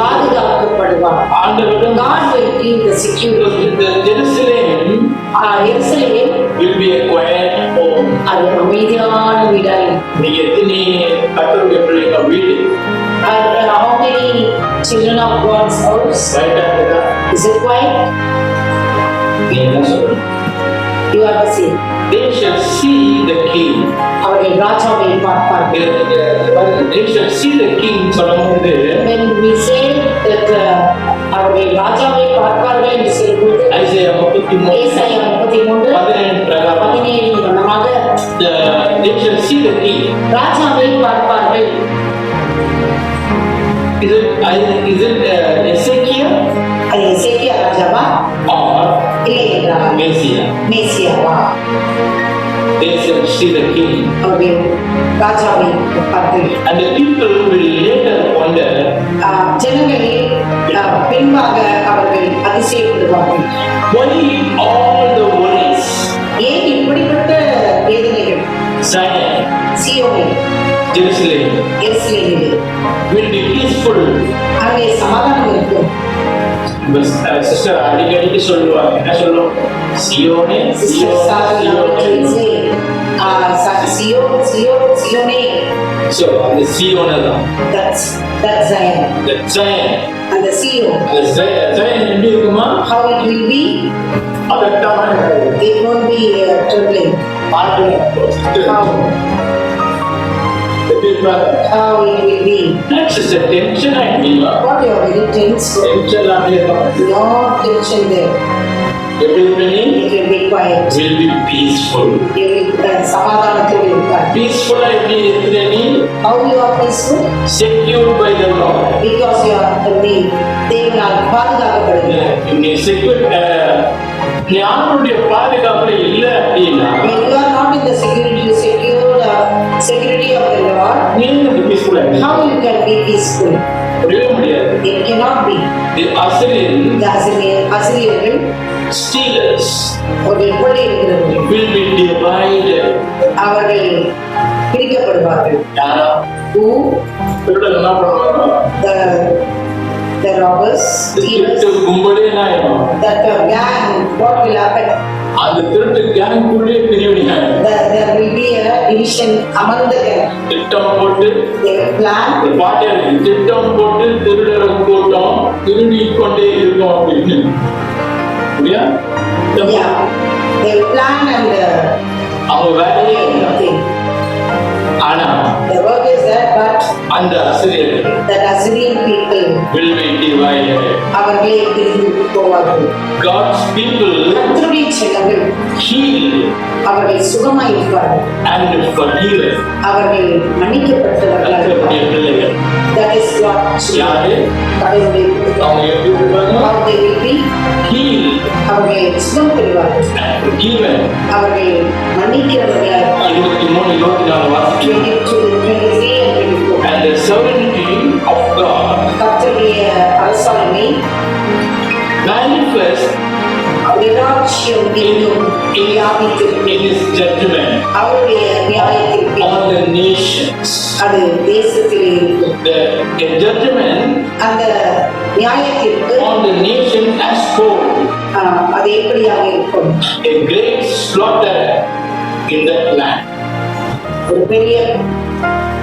பாதுகாக்கப்படுவார். ஆண்டவர் God will give the security. the Jerusalem Jerusalem will be a quiet home. அது அமைதியான வீடாய். நீங்க எத்தனை கர்த்தருடைய பிள்ளைங்க வீடு How many children of God's house? ரைட்டா இருக்கா? Is it quiet? நீ என்ன சொல்ற? You are the same. They shall see the king. அவர்கள் ராஜாவை பார்ப்பார்கள். They shall see the king சொல்லும்போது When we say that அவர்கள் ராஜாவை பார்ப்பார்கள் என்று சொல்லும்போது ஐசாயா 33 ஏசாயா 33 17 பிரகாரம் 17 சொன்னமாக they shall see the king. ராஜாவை பார்ப்பார்கள். Is it Ezekiel அது எசேக்கியா ராஜாவா or இல்லை என்றால் Messiah? மேசியாவா? They shall see the king. அவர்கள் ராஜாவை பார்ப்பார்கள். And the people will later wonder ஜனங்களே பின்பாக அவர்கள் அதிசயப்படுவார்கள். why all the worries. ஏன் இப்படிப்பட்ட வேதனைகள்? Zion, சீயோனில் Jerusalem எருசலேமிலே will be peaceful. அங்கே சமாதானம் இருக்கும். சிஸ்டர் அடிக்கடி சொல்லுவாங்க, என்ன சொல்லுவோம்? சியோனே Sisters are சியோனே. Sione. So அந்த சியோனை தான் That's Zion. the Zion. And the Sion, அந்த Zion எப்படி இருக்குமா? how it will be? அதட்டமா இருக்கும். It won't be trembling. How? How it will be? That's just a tension idea. What you are very tense for? Tension ஆகவே இருக்கும். No tension there. எப்படி இருப்ப நீ? It will be quiet. Will be peaceful. You will சமாதானத்தோடு இருப்பார். Peaceful-ஆ எப்படி இருக்கிற நீ? How you are peaceful? Secured by the Lord. Because you are தேவனால் பாதுகாக்கப்படுகிறார். நீ செக்யூர் நீ ஆண்டவருடைய பாதுகாப்புல இல்ல அப்படின்னா When you are not in the security of the Lord, நீ வந்து பீஸ்ஃபுல்லா how you can be peaceful? முடியவே முடியாது. It cannot be. The அசிரியர்கள் stealers அவர்கள் கொள்ளையிடுகிறவர்கள் will be divided. அவர்கள் பிரிக்கப்படுவார்கள். யாரா? Who? திருடன் என்ன பண்ணுவாங்க? The robbers, திருட்டு கும்பலே என்ன ஆயிடும்? that gang, what will happen? அந்த திருட்டு கேங்குள்ளே பிரிவினையாயிடும். There will be a division among the gang. திட்டம் போட்டு They will plan. ஒரு பாட்டு இருக்கு, திட்டம் போட்டு திருடரை கூட்டம் திருடி கொண்டே இருக்கும் அப்படின்னு. அப்படியா? Yeah, they will plan and அவங்க வேலையே nothing. ஆனா The work is there, but அந்த ஆசிரியர்கள் the Assyrian people will be divided. அவர்களே பிரிந்து போவார்கள். God's people கர்த்தருடைய ஜனங்கள் healed அவர்கள் சுகமாய் இருப்பார்கள். and forgiven. அவர்கள் மன்னிக்கப்பட்டவர்களாக கர்த்தருடைய இருப்பார்கள். பிள்ளைகள் That is what யாரு? கடவுளுடைய அவங்க எப்படி இருப்பாங்க? how they will be. Healed அவர்கள் சுகம் பெறுவார்கள். and forgiven. அவர்கள் மன்னிக்கிறவர்களாக இருப்பார்கள். 23, 24 வாசிக்கிறோம். 22, 23 and 24. And the sovereignty of God கர்த்தருடைய அரசாண்மை manifest விராட்சியம் என்னும் வியாபித்திருக்கும். in His judgment அவருடைய நியாயத்திற்கு on the nations. அது தேசத்திலே இருக்கும். The judgment அந்த நியாயத்திற்கு on the nation as whole. அது எப்படியாக இருக்கும்? A great slaughter in that land. ஒரு பெரிய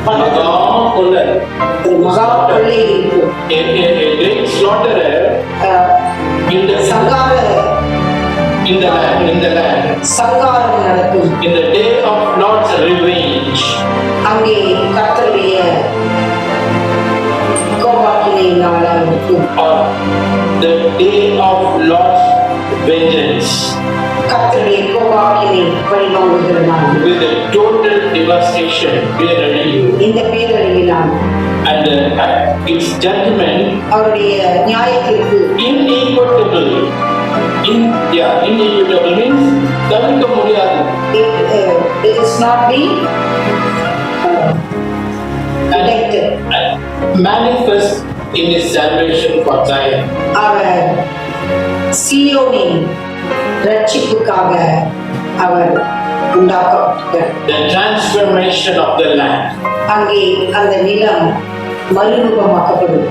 மகா கொள்ளை. ஒரு மகா கொள்ளை இருக்கும். A great slaughter in the land. சங்காரம் நடக்கும். In the day of Lord's revenge. அங்கே கர்த்தருடைய கோபாக்கினை நாளாக இருக்கும். Or the day of Lord's vengeance. கர்த்தருடைய கோபாக்கினை பழிவாங்குகிற நாள். With a total devastation, பேரழிவு. இந்த பேரழிவினால் And its judgment அவருடைய நியாயத்திற்கு inequitable. Inequitable means தவிர்க்க முடியாது. it is not being protected. Manifest in His salvation for Zion. Our சீயோனின் ரட்சிப்புக்காக our உண்டாக்கப்பட்டார். The transformation of the land. அங்கே அந்த நிலம் மறுரூபமாக்கப்படும்.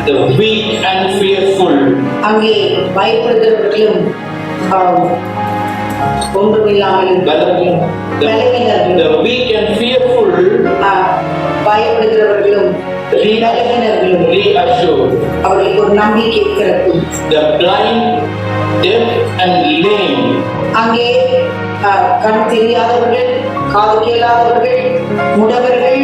The weak and fearful. அங்கே பயப்படுகிறவர்களும் ஒன்றுமில்லாமல் பலவீனர்களும் The weak and fearful பயப்படுகிறவர்களும் பலவீனர்களும் reassured. அவர்களுக்கு ஒரு நம்பிக்கை பிறக்கும். The blind, deaf and lame. அங்கே கண் தெரியாதவர்கள், காது கேளாதவர்கள், முடவர்கள்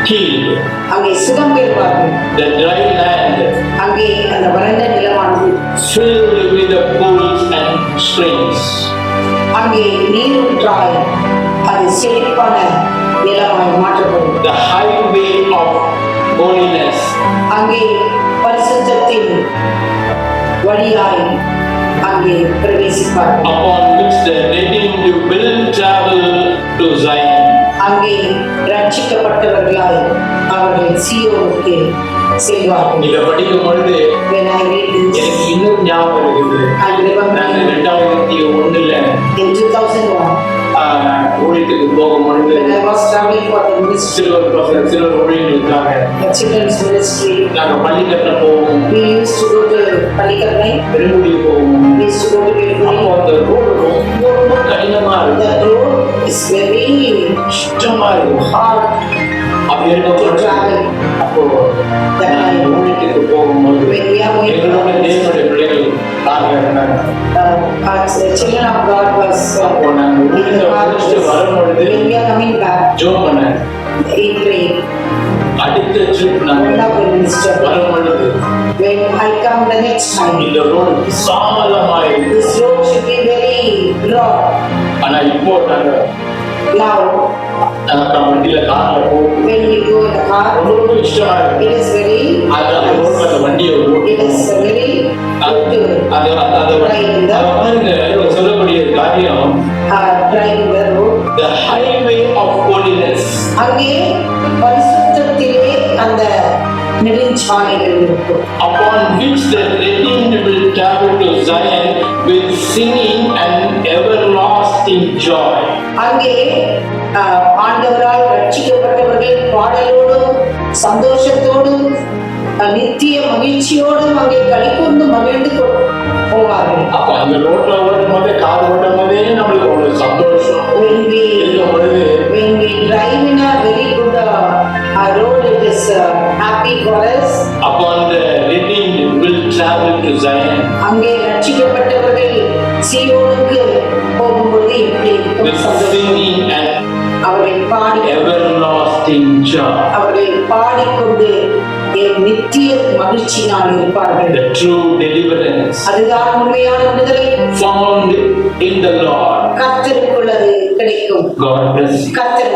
healed. அங்கே சுகம் பெறுவார்கள். The dry land அங்கே அந்த வறண்ட நிலமானது filled with the pools and springs. அங்கே நீரூற்றாய் அது செழிப்பான நிலமாய் மாற்றப்படும். The highway of holiness. அங்கே பரிசுத்தத்தின் வழியாய் அங்கே பிரவேசிப்பார்கள். Upon which the redeemed will travel to Zion. அங்கே ரட்சிக்கப்பட்டவர்களாய் அவர்கள் சீயோனுக்கு செல்வார்கள். இதை படிக்கும் பொழுது When I read this, எனக்கு இன்னும் ஞாபகம் இருக்குது. I remember நான் 2001 in 2001 ஊழியத்துக்கு போகும் பொழுது when I was traveling for the ministry, சிறுவர் ஊழியர்களுக்காக the children's ministry, நாங்க பள்ளிக்கட்டை போவோம், we used to go to Palikatnai, Perungudi போவோம். we used to go to அப்போ Velpuri. அந்த ரோடு ரொம்ப கடினமா இருக்கும், The road is very கஷ்டமா இருக்கும். hard அப்படி to இருக்கும் travel. அப்போ நான் ஊழியத்துக்கு போகும்போது When we are going எங்களோட தேவனுடைய பிள்ளைகள் நாங்க இருந்தாங்க. as the children of God was அப்போ நாங்க in the ஊழியத்தை car, முடிச்சுட்டு வரும்பொழுது when we are coming back, ஜோம் பண்ணேன். he prayed. அடுத்த ட்ரிப் நான் One of the minister. வரும் பொழுது When I come the next time, இந்த road விசாலமாய் this road should be very broad. ஆனா இப்போ நாங்க Now, வண்டியில கார்ல போகும் when we go in the car, ரொம்ப இஷ்டமா இருக்கு it is very அது அந்த ரோட்ல அந்த வண்டியை it is very good to பாருங்க சொல்லக்கூடிய காரியம் drive the road. the highway of holiness அங்கே பரிசுத்தத்திலே அந்த நெடுஞ்சாலைகள் இருக்கும். upon which the redeemed will travel to Zion with singing and everlasting joy. அங்கே ஆண்டவரால் ரட்சிக்கப்பட்டவர்கள் பாடலோடும் சந்தோஷத்தோடும் நித்திய மகிழ்ச்சியோடும் அங்கே களிகூர்ந்து மகிழ்ந்து போவார்கள். அப்ப அந்த ரோட்ல ஓடும் போதே கார் ஓடும் போதே நம்மளுக்கு ஒரு சந்தோஷம் இருக்கும் பொழுது When we drive in a very good road, it is happy for us. upon the redeemed will travel to Zion அங்கே ரட்சிக்கப்பட்டவர்கள் சீயோனுக்கு போகும்போது எப்படி இருக்கும் with சந்தோஷம். singing and அவர்கள் பாடி everlasting joy. அவர்கள் பாடிக்கொண்டு என் நித்திய மகிழ்ச்சியினால் இருப்பார்கள். The true deliverance அதுதான் உண்மையான விடுதலை. found in the Lord. கர்த்தருக்குள்ளது கிடைக்கும். God bless you. கர்த்தர்